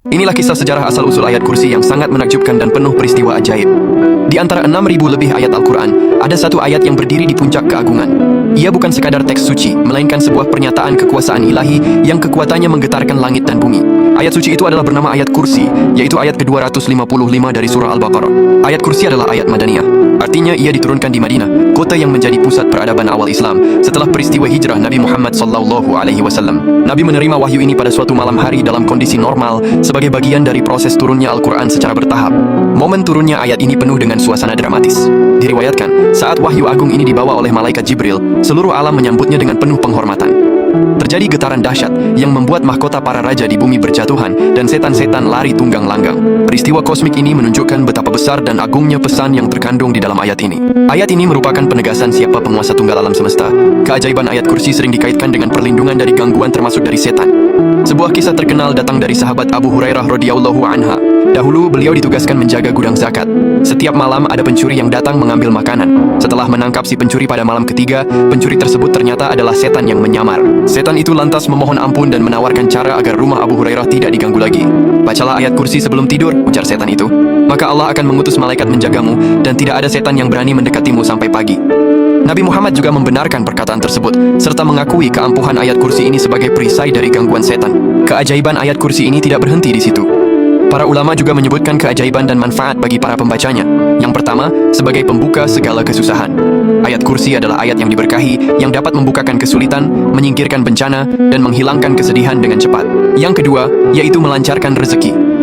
Inilah kisah sejarah asal-usul ayat kursi yang sangat menakjubkan dan penuh peristiwa ajaib. Di antara 6.000 lebih ayat Al-Quran, ada satu ayat yang berdiri di puncak keagungan. Ia bukan sekadar teks suci, melainkan sebuah pernyataan kekuasaan ilahi yang kekuatannya menggetarkan langit dan bumi. Ayat suci itu adalah bernama ayat kursi, yaitu ayat ke-255 dari surah Al-Baqarah. Ayat kursi adalah ayat Madaniyah. Artinya ia diturunkan di Madinah, kota yang menjadi pusat peradaban awal Islam setelah peristiwa hijrah Nabi Muhammad SAW. Nabi menerima wahyu ini pada suatu malam hari dalam kondisi normal sebagai bagian dari proses turunnya Al-Quran secara bertahap. Momen turunnya ayat ini penuh dengan suasana dramatis. Diriwayatkan, saat wahyu agung ini dibawa oleh malaikat Jibril, seluruh alam menyambutnya dengan penuh penghormatan. Terjadi getaran dahsyat yang membuat mahkota para raja di bumi berjatuhan dan setan-setan lari tunggang langgang. Peristiwa kosmik ini menunjukkan betapa besar dan agungnya pesan yang terkandung di dalam ayat ini. Ayat ini merupakan penegasan siapa penguasa tunggal alam semesta. Keajaiban ayat kursi sering dikaitkan dengan perlindungan dari gangguan termasuk dari setan. Sebuah kisah terkenal datang dari sahabat Abu Hurairah radhiyallahu anha. Dahulu beliau ditugaskan menjaga gudang zakat. Setiap malam ada pencuri yang datang mengambil makanan. Setelah menangkap si pencuri pada malam ketiga, pencuri tersebut ternyata adalah setan yang menyamar. Setan itu lantas memohon ampun dan menawarkan cara agar rumah Abu Hurairah tidak diganggu lagi. Bacalah ayat kursi sebelum tidur, ujar setan itu. Maka Allah akan mengutus malaikat menjagamu dan tidak ada setan yang berani mendekatimu sampai pagi. Nabi Muhammad juga membenarkan perkataan tersebut, serta mengakui keampuhan ayat kursi ini sebagai perisai dari gangguan setan. Keajaiban ayat kursi ini tidak berhenti di situ. Para ulama juga menyebutkan keajaiban dan manfaat bagi para pembacanya. Yang pertama, sebagai pembuka segala kesusahan. Ayat kursi adalah ayat yang diberkahi, yang dapat membukakan kesulitan, menyingkirkan bencana, dan menghilangkan kesedihan dengan cepat. Yang kedua, yaitu melancarkan rezeki.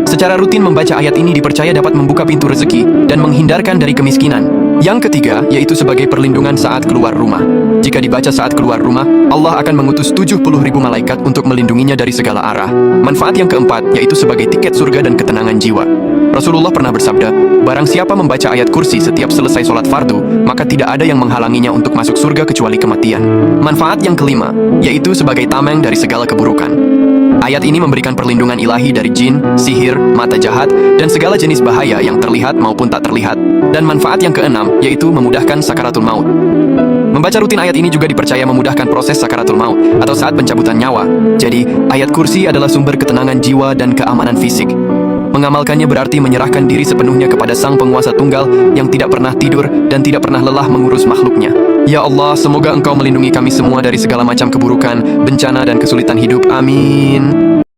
Secara rutin membaca ayat ini dipercaya dapat membuka pintu rezeki dan menghindarkan dari kemiskinan. Yang ketiga, yaitu sebagai perlindungan saat keluar rumah. Jika dibaca saat keluar rumah, Allah akan mengutus 70.000 malaikat untuk melindunginya dari segala arah. Manfaat yang keempat, yaitu sebagai tiket surga dan ketenangan jiwa. Rasulullah pernah bersabda, barang siapa membaca ayat kursi setiap selesai sholat fardu, maka tidak ada yang menghalanginya untuk masuk surga kecuali kematian. Manfaat yang kelima, yaitu sebagai tameng dari segala keburukan. Ayat ini memberikan perlindungan ilahi dari jin, sihir, mata jahat, dan segala jenis bahaya yang terlihat maupun tak terlihat. Dan manfaat yang keenam, yaitu memudahkan sakaratul maut. Membaca rutin ayat ini juga dipercaya memudahkan proses sakaratul maut atau saat pencabutan nyawa. Jadi, ayat kursi adalah sumber ketenangan jiwa dan keamanan fisik. Mengamalkannya berarti menyerahkan diri sepenuhnya kepada Sang Penguasa Tunggal yang tidak pernah tidur dan tidak pernah lelah mengurus makhluknya. Ya Allah, semoga Engkau melindungi kami semua dari segala macam keburukan, bencana, dan kesulitan hidup. Amin.